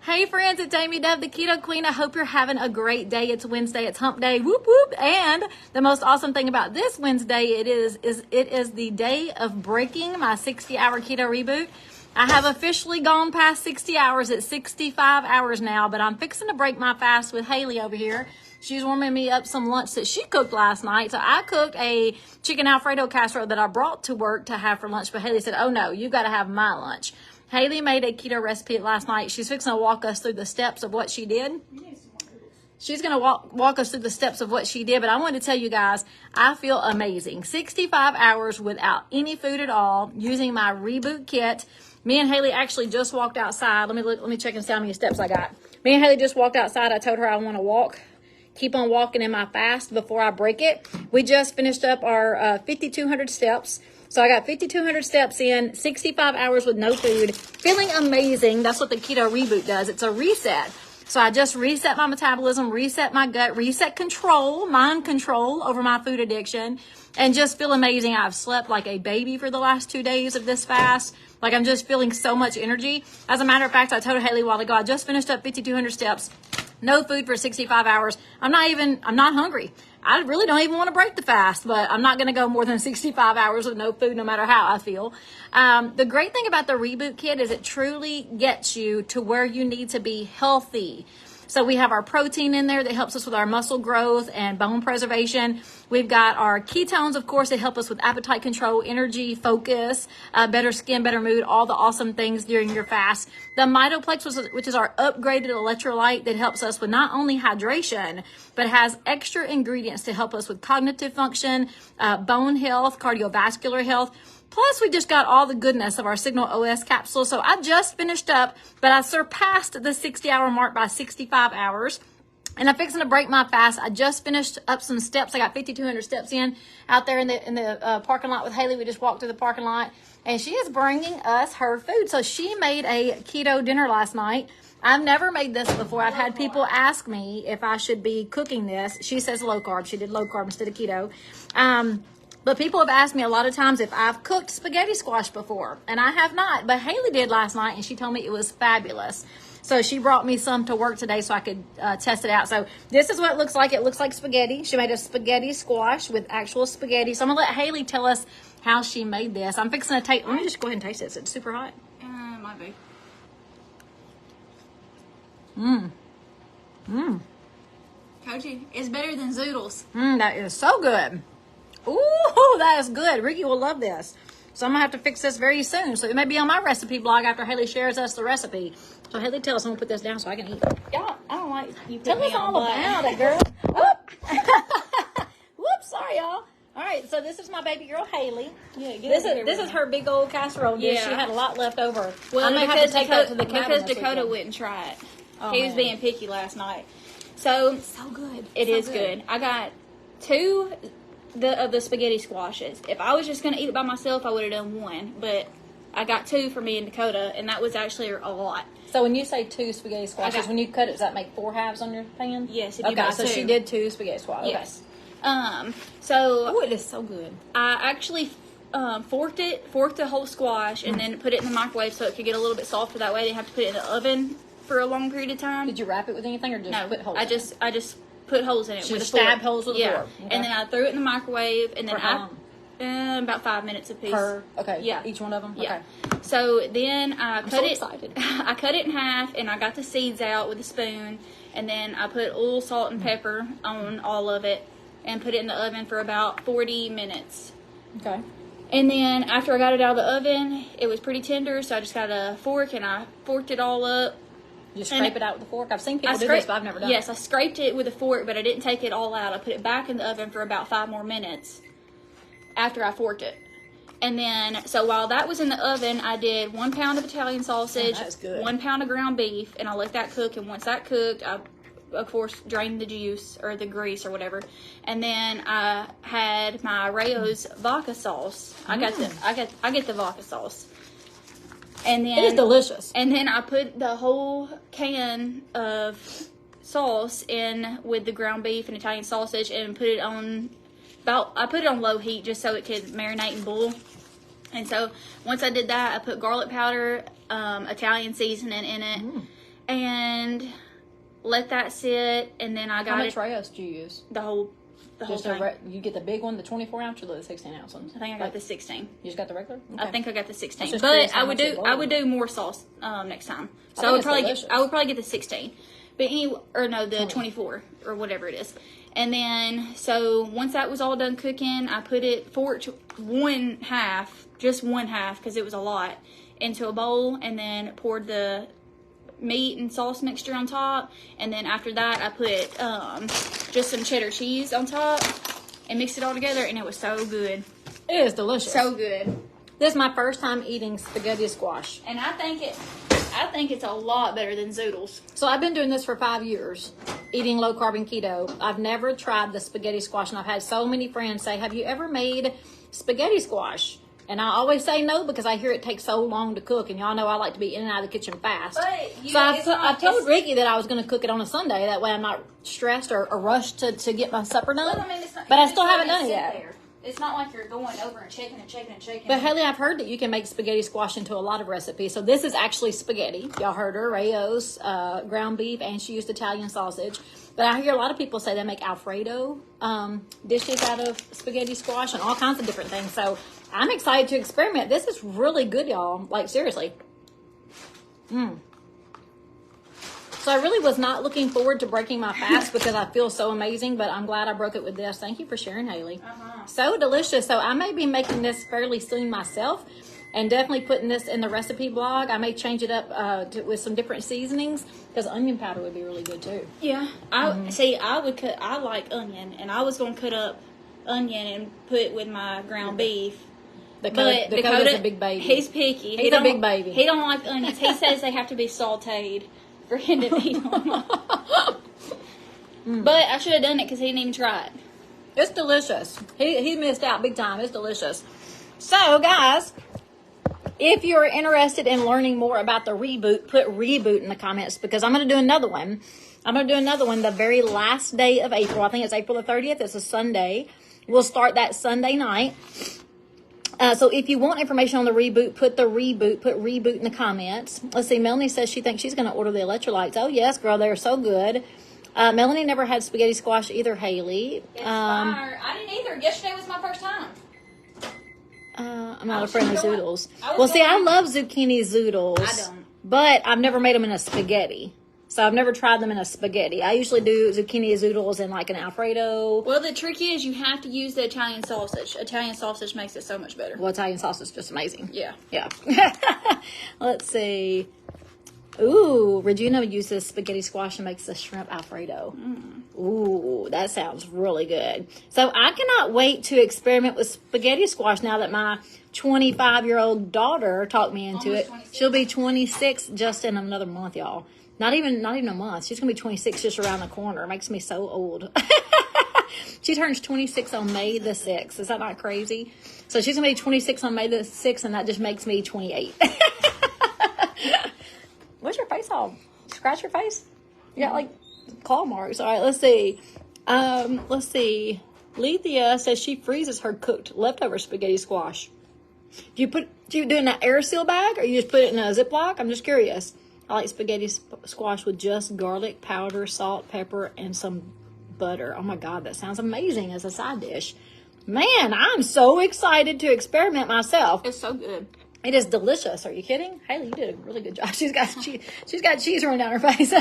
Hey friends, it's Amy Dove, the Keto Queen. I hope you're having a great day. It's Wednesday, it's hump day, whoop whoop. And the most awesome thing about this Wednesday, it is the day of breaking my 60-hour keto reboot. I have officially gone past 60 hours. It's 65 hours now, but I'm fixing to break my fast with Haley over here. She's warming me up some lunch that she cooked last night. So I cooked a chicken Alfredo casserole that I brought to work to have for lunch, but Haley said, oh no, you got to have my lunch. Haley made a keto recipe last night. She's fixing to walk us through the steps of what she did. She's going to walk us through the steps of what she did. But I wanted to tell you guys, I feel amazing. 65 hours without any food at all, using my reboot kit. Me and Haley actually just walked outside. Let me check and see how many steps I got. Me and Haley just walked outside. I told her I want to walk. Keep on walking in my fast before I break it. We just finished up our 5,200 steps. So I got 5,200 steps in, 65 hours with no food, feeling amazing. That's what the keto reboot does. It's a reset. So I just reset my metabolism, reset my gut, reset mind control over my food addiction, and just feel amazing. I've slept like a baby for the last 2 days of this fast. Like I'm just feeling so much energy. As a matter of fact, I told Haley a while ago, I just finished up 5,200 steps. No food for 65 hours. I'm not hungry. I really don't even want to break the fast, but I'm not going to go more than 65 hours with no food, no matter how I feel. The great thing about the reboot kit is it truly gets you to where you need to be healthy. So we have our protein in there that helps us with our muscle growth and bone preservation. We've got our ketones, of course, that help us with appetite control, energy, focus, better skin, better mood, all the awesome things during your fast. The Mitoplex, which is our upgraded electrolyte that helps us with not only hydration, but has extra ingredients to help us with cognitive function, bone health, cardiovascular health. Plus, we just got all the goodness of our Signal OS capsule. So I just finished up, but I surpassed the 60-hour mark by 65 hours. And I'm fixing to break my fast. I just finished up some steps. I got 5,200 steps in out there in the parking lot with Haley. We just walked through the parking lot, and she is bringing us her food. So she made a keto dinner last night. I've never made this before. I've had people ask me if I should be cooking this. She says low carb. She did low carb instead of keto. But people have asked me a lot of times if I've cooked spaghetti squash before, and I have not. But Haley did last night, and she told me it was fabulous. So she brought me some to work today so I could test it out. So this is what it looks like. It looks like spaghetti. She made a spaghetti squash with actual spaghetti. So I'm going to let Haley tell us how she made this. I'm fixing to let me just go ahead and taste this. It's super hot. Might be. Coachy, it's better than zoodles. That is so good. Ooh, that is good. Ricky will love this. So I'm going to have to fix this very soon. So it may be on my recipe blog after Haley shares us the recipe. So Haley, tell us. I'm going to put this down so I can eat. Y'all, I don't like you Tell us all about it, girl. Whoops, sorry, y'all. All right, so this is my baby girl, Haley. Yeah, this is her big old casserole dish. Yeah. She had a lot left over. Well, I may have to take that to the cabin because this Dakota weekend. wouldn't try it. Oh, He was man. being picky last night. So So good. it so is good. I got two of the spaghetti squashes. If I was just going to eat it by myself, I would have done one. But I got two for me and Dakota, and that was actually a lot. So when you say two spaghetti squashes, when you cut it, does that make 4 halves on your pan? Yes, if you Okay, buy so two. she did 2 spaghetti squashes. Yes. So Oh, it is so good. I actually forked the whole squash and then put it in the microwave so it could get a little bit softer. That way I didn't have to put it in the oven for a long period of time. Did you wrap it with anything or just No, put holes? I just put holes in it. She with just a fork. stabbed holes with a fork. Okay. And then I threw it in the microwave, and then For how long? about 5 minutes apiece. Okay. Yeah. Each one of them. Yeah. Okay. So then I cut so it. excited. I cut it in half, and I got the seeds out with a spoon, and then I put oil, salt, and pepper on all of it, and put it in the oven for about 40 minutes. Okay. And then after I got it out of the oven, it was pretty tender, so I just got a fork and I forked it all up. You scrape it out with a fork? I've seen people do this, but I've never done it. Yes, I scraped it with a fork, but I didn't take it all out. I put it back in the oven for about 5 more minutes after I forked it. And then, so while that was in the oven, I did 1 pound of Italian sausage, that's good. 1 pound of ground beef, and I let that cook. And once that cooked, I, of course, drained the juice or the grease or whatever. And then I had my Rayo's vodka sauce. I get the vodka sauce. And then It is delicious. And then I put the whole can of sauce in with the ground beef and Italian sausage and put it on I put it on low heat just so it could marinate and boil. And so once I did that, I put garlic powder, Italian seasoning in it, and let that sit. And then I got How much Rayos do you use? the whole thing. You get the big one, the 24 ounce, or the 16 ounce one? I think I got the 16. You just got the regular? Okay. I think I got the 16. just But curious I how would much it do was. I would do more sauce next time. So think I would it's probably delicious. get the 16. But anyway, or no, the 24 or whatever it is. And then so once that was all done cooking, I put it just one half because it was a lot, into a bowl, and then poured the meat and sauce mixture on top. And then after that, I put just some cheddar cheese on top and mixed it all together, and it was so good. It is delicious. So good. This is my first time eating spaghetti squash. And I think it's a lot better than zoodles. So I've been doing this for 5 years, eating low carb and keto. I've never tried the spaghetti squash, and I've had so many friends say, have you ever made spaghetti squash? And I always say no because I hear it takes so long to cook, and y'all know I like to be in and out of the kitchen fast. So I told Ricky that I was going to cook it on a Sunday. That way I'm not stressed or rushed to get my supper done. Well, I mean, but I still haven't done it yet. There. It's not like you're going over and checking. But Haley, I've heard that you can make spaghetti squash into a lot of recipes. So this is actually spaghetti. Y'all heard her, Rayo's, ground beef, and she used Italian sausage. But I hear a lot of people say they make Alfredo dishes out of spaghetti squash and all kinds of different things. So I'm excited to experiment. This is really good, y'all. Like, seriously. So I really was not looking forward to breaking my fast because I feel so amazing, but I'm glad I broke it with this. Thank you for sharing, Haley. So delicious. So I may be making this fairly soon myself and definitely putting this in the recipe blog. I may change it up with some different seasonings because onion powder would be really good too. Yeah. I like onion, and I was going to cut up onion and put with my ground beef. Dakota's a big baby. He's picky. He's a big baby. He don't like onions. He says they have to be sauteed for him to eat them. But I should have done it because he didn't even try it. It's delicious. He missed out big time. It's delicious. So, guys, if you're interested in learning more about the reboot, put reboot in the comments because I'm going to do another one. I'm going to do another one the very last day of April. I think it's April the 30th. It's a Sunday. We'll start that Sunday night. So if you want information on the reboot, put reboot in the comments. Let's see. Melanie says she thinks she's going to order the electrolytes. Oh, yes, girl. They're so good. Melanie never had spaghetti squash either, Haley. It's fire. I didn't either. Yesterday was my first time. I'm not a friend of zoodles. Well, see, I love zucchini zoodles. I don't. But I've never made them in a spaghetti. So I've never tried them in a spaghetti. I usually do zucchini zoodles in like an Alfredo. Well, the trick is you have to use the Italian sausage. Italian sausage makes it so much better. Well, Italian sausage is just amazing. Yeah. Yeah. Let's see. Ooh, Regina uses spaghetti squash and makes the shrimp Alfredo. Ooh, that sounds really good. So I cannot wait to experiment with spaghetti squash now that my 25-year-old daughter talked me into Almost it. 26. She'll be 26 just in another month, y'all. Not even a month. She's going to be 26 just around the corner. It makes me so old. She turns 26 on May the 6th. Is that not crazy? So she's going to be 26 on May the 6th, and that just makes me 28. What's your face all? Scratch your face? You got like claw marks. All right, let's see. Lethea says she freezes her cooked leftover spaghetti squash. Do you do it in an air seal bag or you just put it in a Ziploc? I'm just curious. I like spaghetti squash with just garlic powder, salt, pepper, and some butter. Oh my God, that sounds amazing as a side dish. Man, I'm so excited to experiment myself. It's so good. It is delicious. Are you kidding? Haley, you did a really good job. She's got cheese running down her face.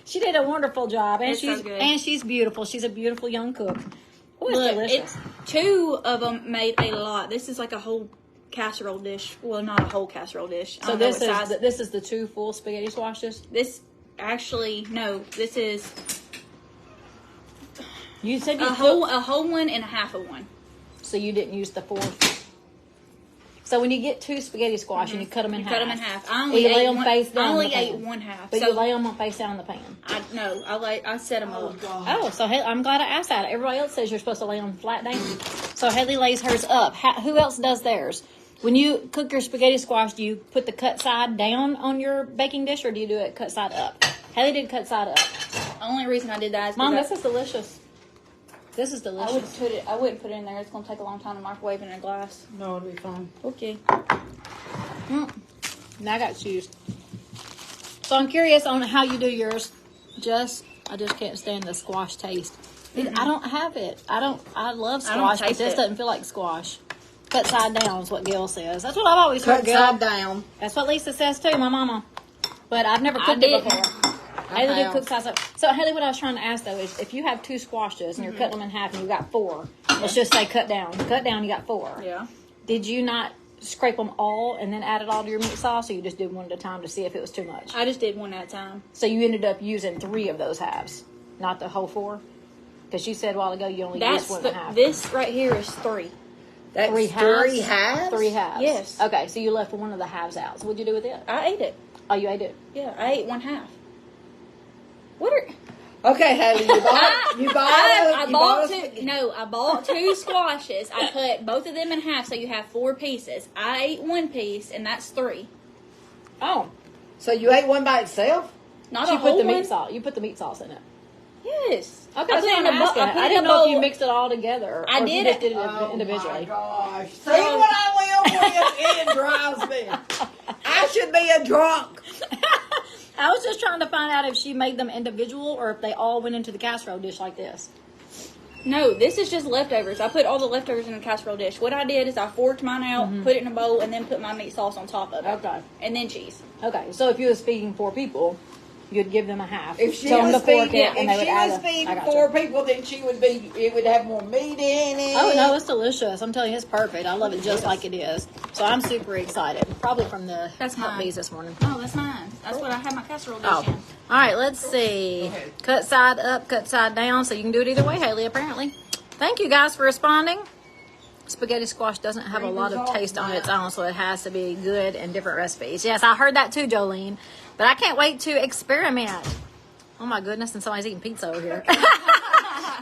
She did a wonderful job. And she's beautiful. She's a beautiful young cook. Oh, it's delicious. Two of them made a lot. This is like a whole casserole dish. Well, not a whole casserole dish. So this is the 2 full spaghetti squashes? This is You said a whole one and a half of one. So you didn't use the 4. So when you get 2 spaghetti squash and you cut them in half. Cut them in half. I only ate one half. But you lay them face down in the pan. I set them up. Oh, so I'm glad I asked that. Everybody else says you're supposed to lay them flat down. So Haley lays hers up. Who else does theirs? When you cook your spaghetti squash, do you put the cut side down on your baking dish or do you do it cut side up? Haley did cut side up. The only reason I did that is Mom, this is delicious. This is delicious. I wouldn't put it in there. It's going to take a long time to microwave in a glass. No, it'll be fine. Okay. Now I got cheese. So I'm curious on how you do yours. I just can't stand the squash taste. I don't have it. I love squash, but this doesn't feel like squash. Cut side down is what Gail says. That's what I've always heard, Gail. Cut side down. That's what Lisa says too, my mama. But I've never cooked it before. Haley did cook side up. So Haley, what I was trying to ask though is, if you have 2 squashes and you're cutting them in half and you got 4, let's just say cut down, you got 4. Yeah. Did you not scrape them all and then add it all to your meat sauce, or you just did one at a time to see if it was too much? I just did one at a time. So you ended up using 3 of those halves, not the whole 4? Because you said a while ago you only used 1.5. This right here is 3. That's 3 halves? 3 halves? 3 halves. Yes. Okay, so you left one of the halves out. So what'd you do with it? I ate it. Oh, you ate it? Yeah, I ate 1/2. What are... Okay, Haley, I bought 2 squashes. I cut both of them in half, so you have 4 pieces. I ate 1 piece, and that's 3. Oh. So you ate one by itself? Not You a whole put the one. meat sauce. You put the meat sauce in it. Yes. Okay, I so put it I'm in a bowl. asking. I didn't know if you mixed it all together. I or if you did just it. did it individually. Oh my gosh. See what I live with? It drives me. I should be a drunk. I was just trying to find out if she made them individual or if they all went into the casserole dish like this. No, this is just leftovers. I put all the leftovers in a casserole dish. What I did is I forked mine out, put it in a bowl, and then put my meat sauce on top of it. Okay. And then cheese. Okay, so if you was feeding 4 people, you'd give them a half. If she Tell them was to fork feeding, it, and they would add feeding I 4 gotcha. people, then it would have more meat in it. Oh, no, it's delicious. I'm telling you, it's perfect. I love it just like it is. So I'm super excited. Probably from the That's hot mine. bees this morning. Oh, that's mine. That's what I had my casserole dish Oh. in. All right, let's see. Cut side up, cut side down. So you can do it either way, Haley, apparently. Thank you guys for responding. Spaghetti squash doesn't have a lot of taste on its own, so it has to be good in different recipes. Yes, I heard that too, Jolene. But I can't wait to experiment. Oh my goodness, and somebody's eating pizza over here.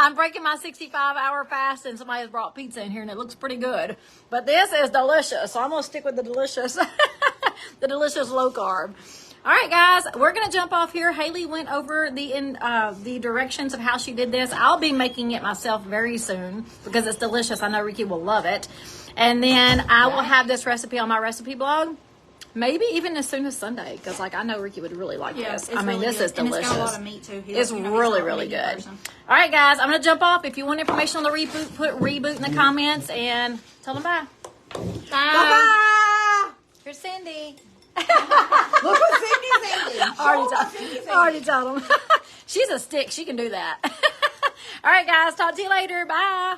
I'm breaking my 65-hour fast, and somebody has brought pizza in here, and it looks pretty good. But this is delicious, so I'm going to stick with the delicious, the delicious low carb. All right, guys, we're going to jump off here. Haley went over the directions of how she did this. I'll be making it myself very soon because it's delicious. I know Ricky will love it. And then I will have this recipe on my recipe blog. Maybe even as soon as Sunday, because I know Ricky would really like this. I mean, this is delicious. And it's got a lot of meat too. It's really, really good. All right, guys, I'm going to jump off. If you want information on the reboot, put reboot in the comments and tell them bye. Bye. Bye-bye. Here's Cindy. Look what Cindy's eating. Already told them. She's a stick. She can do that. All right, guys. Talk to you later. Bye.